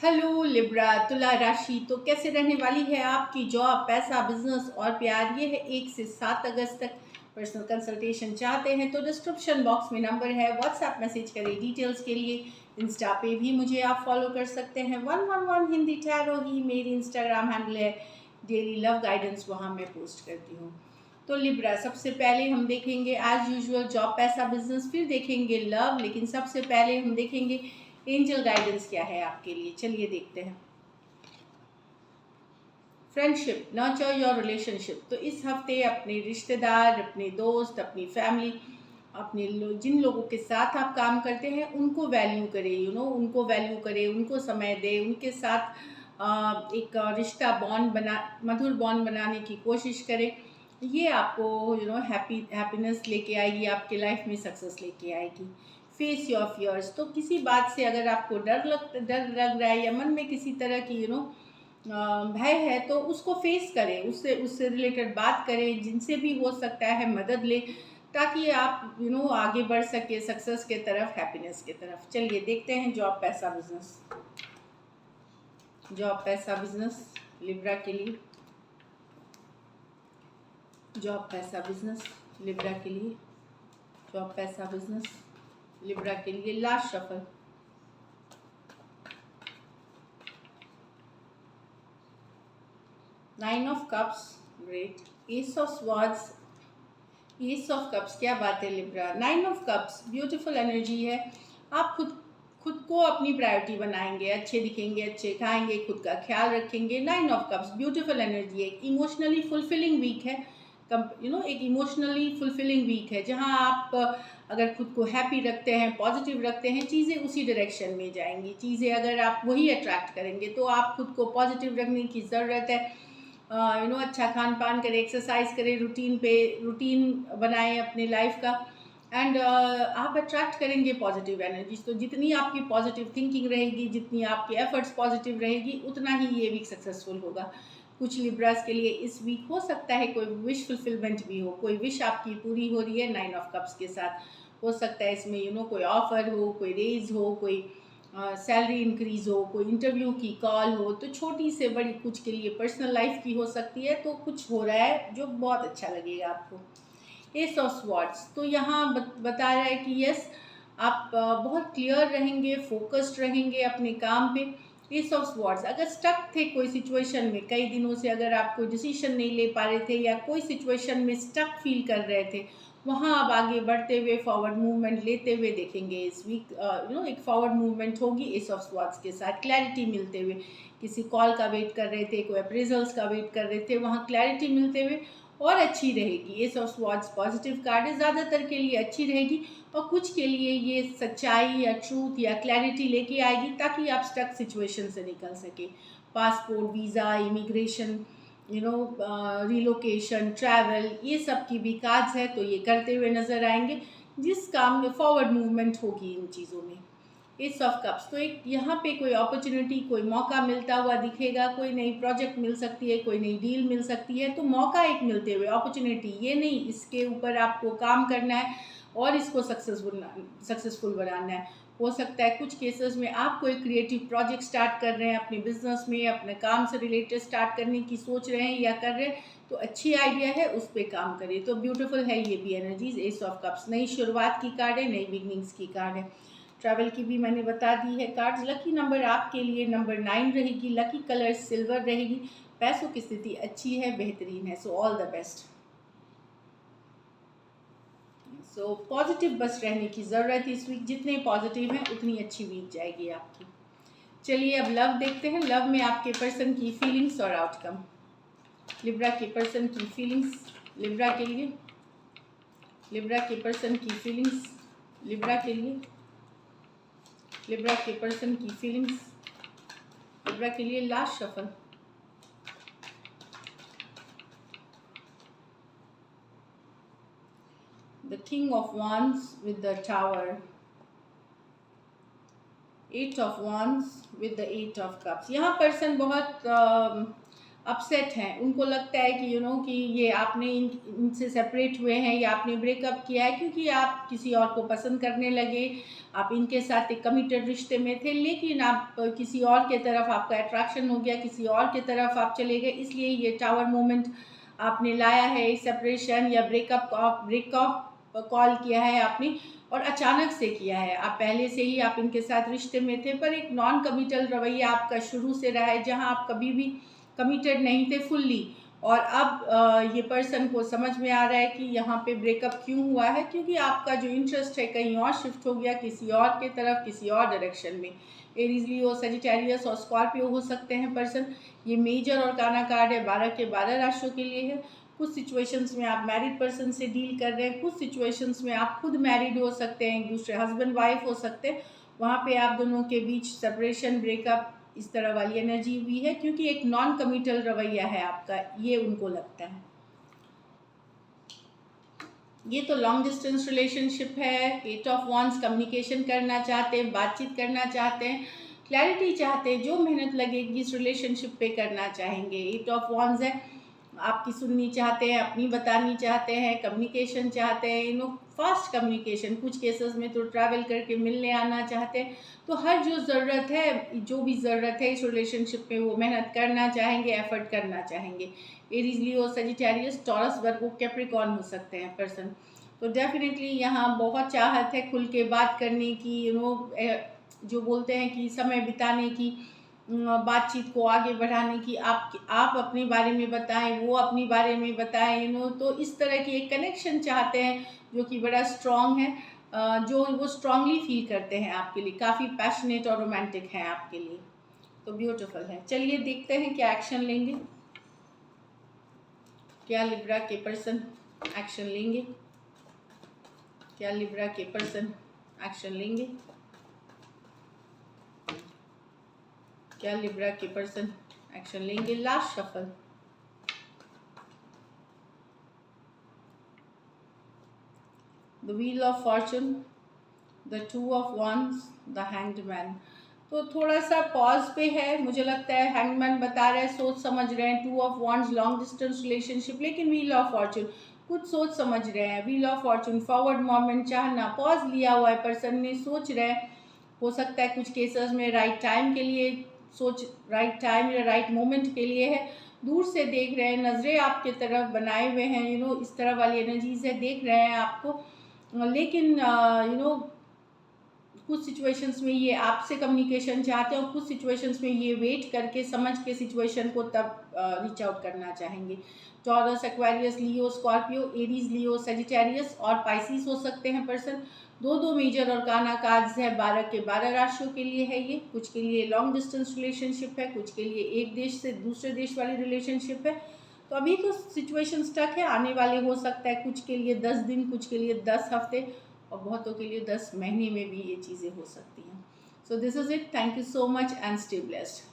Hello Libra तुला राशि। तो कैसे रहने वाली है आपकी जॉब, पैसा, बिजनेस और प्यार। ये है 1 से 7 अगस्त तक। पर्सनल कंसल्टेशन चाहते हैं तो डिस्क्रिप्शन बॉक्स में नंबर है, व्हाट्सएप मैसेज करें डिटेल्स के लिए। इंस्टा पे भी मुझे आप फॉलो कर सकते हैं, 111 हिंदी टैरो ही मेरी इंस्टाग्राम हैंडल है। डेली लव गाइडेंस वहाँ मैं पोस्ट करती हूँ। तो लिब्रा, सबसे पहले हम देखेंगे एज यूजुअल जॉब, पैसा, बिजनेस, फिर देखेंगे लव, लेकिन सबसे पहले हम देखेंगे एंजल गाइडेंस क्या है आपके लिए। चलिए देखते हैं। Friendship, nurture your relationship. तो इस हफ्ते अपने रिश्तेदार, अपने दोस्त, अपनी फैमिली, जिन लोगों के साथ आप काम करते हैं उनको वैल्यू करें, उनको वैल्यू करें, उनको समय दें, उनके साथ एक रिश्ता बॉन्ड बना, मधुर बॉन्ड बनाने की कोशिश करें। ये आपको हैप्पीनेस लेके आएगी, आपके लाइफ में सक्सेस लेके आएगी। Face your fears. तो किसी बात से अगर आपको डर लग रहा है या मन में किसी तरह की भय है तो उसको फेस करें, उससे उससे रिलेटेड बात करें, जिनसे भी हो सकता है मदद लें, ताकि आप आगे बढ़ सके सक्सेस के तरफ, हैप्पीनेस के तरफ। चलिए देखते हैं जॉब, पैसा, बिजनेस। जॉब, पैसा, बिजनेस लिब्रा के लिए। जॉब, पैसा, बिजनेस लिब्रा के लिए। जॉब, पैसा, बिजनेस लिब्रा के लिए। Last shuffle. Nine of cups, great. S of swords, S of cups, क्या बात है Libra. Nine of cups, beautiful energy है। आप खुद को अपनी प्रायोरिटी बनाएंगे, अच्छे दिखेंगे, अच्छे खाएंगे, खुद का ख्याल रखेंगे। Nine of cups beautiful energy है। इमोशनली फुलफिलिंग वीक है, एक इमोशनली फुलफिलिंग वीक है, जहां आप अगर खुद को हैप्पी रखते हैं, पॉजिटिव रखते हैं, चीज़ें उसी डायरेक्शन में जाएंगी। चीज़ें अगर आप वही अट्रैक्ट करेंगे, तो आप खुद को पॉजिटिव रखने की ज़रूरत है। अच्छा खान पान करें, एक्सरसाइज करें, रूटीन बनाएं अपने लाइफ का, एंड आप अट्रैक्ट करेंगे पॉजिटिव एनर्जीज। तो जितनी आपकी पॉजिटिव थिंकिंग रहेगी, जितनी आपकी एफर्ट्स पॉजिटिव रहेगी, उतना ही ये वीक सक्सेसफुल होगा। कुछ लिब्रास के लिए इस वीक हो सकता है कोई विश फुलफिलमेंट भी हो, कोई विश आपकी पूरी हो रही है नाइन ऑफ कप्स के साथ। हो सकता है इसमें कोई ऑफर हो, कोई रेज हो, कोई सैलरी इंक्रीज हो, कोई इंटरव्यू की कॉल हो। तो छोटी से बड़ी, कुछ के लिए पर्सनल लाइफ की हो सकती है, तो कुछ हो रहा है जो बहुत अच्छा लगेगा आपको। एस ऑफ स्वॉर्ड्स, तो यहाँ बता रहा है कि यस, आप बहुत क्लियर रहेंगे, फोकस्ड रहेंगे अपने काम पे। एस ऑफ स्वॉर्ड्स, अगर स्टक थे कोई सिचुएशन में कई दिनों से, अगर आप कोई डिसीजन नहीं ले पा रहे थे या कोई सिचुएशन में स्टक फील कर रहे थे, वहाँ आप आगे बढ़ते हुए फॉरवर्ड मूवमेंट लेते हुए देखेंगे इस वीक। एक फॉरवर्ड मूवमेंट होगी एस ऑफ स्वॉर्ड्स के साथ, क्लैरिटी मिलते हुए। किसी कॉल का वेट कर रहे थे, कोई अप्रेजल्स का वेट कर रहे थे, वहाँ क्लैरिटी मिलते हुए और अच्छी रहेगी। S of swords positive card है, ज़्यादातर के लिए अच्छी रहेगी, और कुछ के लिए ये सच्चाई या ट्रूथ या क्लैरिटी लेके आएगी, ताकि आप स्टक सिचुएशन से निकल सके। Passport, visa, immigration, relocation, travel, ये सब की भी कार्ड्स है, तो ये करते हुए नज़र आएंगे, जिस काम में फॉरवर्ड मूवमेंट होगी इन चीज़ों में। एस ऑफ कप्स, तो एक यहाँ पे कोई अपॉर्चुनिटी, कोई मौका मिलता हुआ दिखेगा, कोई नई प्रोजेक्ट मिल सकती है, कोई नई डील मिल सकती है। तो मौका एक मिलते हुए, अपॉर्चुनिटी, ये नहीं इसके ऊपर आपको काम करना है और इसको सक्सेसफुल बनाना है। हो सकता है कुछ केसेस में आप कोई क्रिएटिव प्रोजेक्ट स्टार्ट कर रहे हैं अपने बिजनेस में, अपने काम से रिलेटेड स्टार्ट करने की सोच रहे हैं या कर रहे हैं, तो अच्छी आइडिया है, उस पर काम करिए। तो ब्यूटीफुल है ये भी एनर्जीज। एस ऑफ कप्स नई शुरुआत की कार्ड है, नई बिगनिंग्स की कार्ड है। ट्रैवल की भी मैंने बता दी है कार्ड्स। लकी नंबर आपके लिए नंबर 9 रहेगी। लकी कलर सिल्वर रहेगी। पैसों की स्थिति अच्छी है, बेहतरीन है। So all the best. So positive बस रहने की ज़रूरत है इस वीक। जितने पॉजिटिव हैं उतनी अच्छी वीक जाएगी आपकी। चलिए अब लव देखते हैं। लव में आपके पर्सन की फीलिंग्स और आउटकम। लिब्रा के पर्सन की फीलिंग्स लिब्रा के लिए। लिब्रा के पर्सन की फीलिंग्स लिब्रा के लिए। लिब्रा के पर्सन की फीलिंग्स लिब्रा के लिए। Last shuffle. The king of wands with the tower, 8 of wands with the 8 of cups। यहाँ पर्सन बहुत अपसेट हैं, उनको लगता है कि कि ये आपने इनसे सेपरेट हुए हैं या आपने ब्रेकअप किया है क्योंकि आप किसी और को पसंद करने लगे, आप इनके साथ एक कमिटेड रिश्ते में थे, लेकिन आप किसी और के तरफ आपका अट्रैक्शन हो गया, किसी और के तरफ आप चले गए, इसलिए ये टावर मोमेंट आपने लाया है, सेपरेशन या ब्रेकअप कॉल किया है आपने, और अचानक से किया है। आप पहले से ही आप इनके साथ रिश्ते में थे, पर एक नॉन कमिटल रवैया आपका शुरू से रहा है, जहां आप कभी भी कमिटेड नहीं थे फुल्ली। और अब ये पर्सन को समझ में आ रहा है कि यहाँ पे ब्रेकअप क्यों हुआ है, क्योंकि आपका जो इंटरेस्ट है कहीं और शिफ्ट हो गया, किसी और के तरफ, किसी और डायरेक्शन में। एरीज, लियो, सजिटेरियस और स्कॉर्पियो हो सकते हैं पर्सन। ये मेजर और काना कार्ड है, 12 के 12 राशियों के लिए है। कुछ सिचुएशंस में आप मैरिड पर्सन से डील कर रहे हैं, कुछ सिचुएशंस में आप खुद मैरिड हो सकते हैं, एक दूसरे हस्बैंड वाइफ हो सकते हैं, वहाँ पे आप दोनों के बीच सेपरेशन, ब्रेकअप, इस तरह वाली एनर्जी हुई है, क्योंकि एक नॉन कमिटल रवैया है आपका, ये उनको लगता है। ये तो लॉन्ग डिस्टेंस रिलेशनशिप है। 8 ऑफ वॉन्ड्स, कम्युनिकेशन करना चाहते हैं, बातचीत करना चाहते हैं, क्लैरिटी चाहते हैं, जो मेहनत लगेगी इस रिलेशनशिप पे करना चाहेंगे। 8 ऑफ वॉन्ड्स है, आपकी सुननी चाहते हैं, अपनी बतानी चाहते हैं, कम्युनिकेशन चाहते हैं, फास्ट कम्युनिकेशन, कुछ केसेस में तो ट्रैवल करके मिलने आना चाहते हैं। तो हर जो ज़रूरत है, जो भी ज़रूरत है इस रिलेशनशिप में, वो मेहनत करना चाहेंगे, एफर्ट करना चाहेंगे। एरीज, लियो, सजिटेरियस, टॉरस, वर्गो, कैप्रिकॉर्न हो सकते हैं पर्सन। तो डेफिनेटली यहाँ बहुत चाहत है खुल के बात करने की, जो बोलते हैं कि समय बिताने की, बातचीत को आगे बढ़ाने की। आप अपने बारे में बताएं, वो अपनी बारे में बताएं, तो इस तरह की एक कनेक्शन चाहते हैं जो कि बड़ा स्ट्रॉन्ग है, जो वो स्ट्रांगली फील करते हैं आपके लिए, काफ़ी पैशनेट और रोमांटिक हैं आपके लिए। तो ब्यूटीफुल है। चलिए देखते हैं क्या एक्शन लेंगे, क्या लिब्रा के पर्सन एक्शन लेंगे, क्या लिब्रा के पर्सन एक्शन लेंगे, क्या लिब्रा के पर्सन एक्शन लेंगे। Last shuffle, the wheel of Fortune, the 2 of wands, the hanged man. तो थोड़ा सा पॉज पे है, मुझे लगता है हैंगमैन बता रहे हैं सोच समझ रहे हैं, 2 of wands long distance relationship, लेकिन व्हील ऑफ फॉर्चून कुछ सोच समझ रहे हैं। Wheel of Fortune, forward moment चाहना, पॉज लिया हुआ है पर्सन ने, सोच रहे हैं। हो सकता है कुछ केसेस में राइट टाइम के लिए सोच, राइट टाइम या राइट मोमेंट के लिए है। दूर से देख रहे हैं, नज़रें आपके तरफ बनाए हुए हैं, इस तरह वाली एनर्जीज है, देख रहे हैं आपको, लेकिन कुछ सिचुएशंस में ये आपसे कम्युनिकेशन चाहते हैं और कुछ सिचुएशंस में ये वेट करके समझ के सिचुएशन को तब रीच आउट करना चाहेंगे। टॉरस, एक्वेरियस, लियो, स्कॉर्पियो, एरीज, लियो, सजिटेरियस और पाइसिस हो सकते हैं पर्सन। दो मेजर और काना कार्ड्स है, 12 के 12 राशियों के लिए है ये। कुछ के लिए लॉन्ग डिस्टेंस रिलेशनशिप है, कुछ के लिए एक देश से दूसरे देश वाली रिलेशनशिप है। तो अभी तो सिचुएशन स्टक है, आने वाले हो सकता है कुछ के लिए 10 दिन, कुछ के लिए 10 हफ्ते और बहुतों के लिए 10 महीने में भी ये चीज़ें हो सकती हैं। So this is it, thank you so much and stay blessed.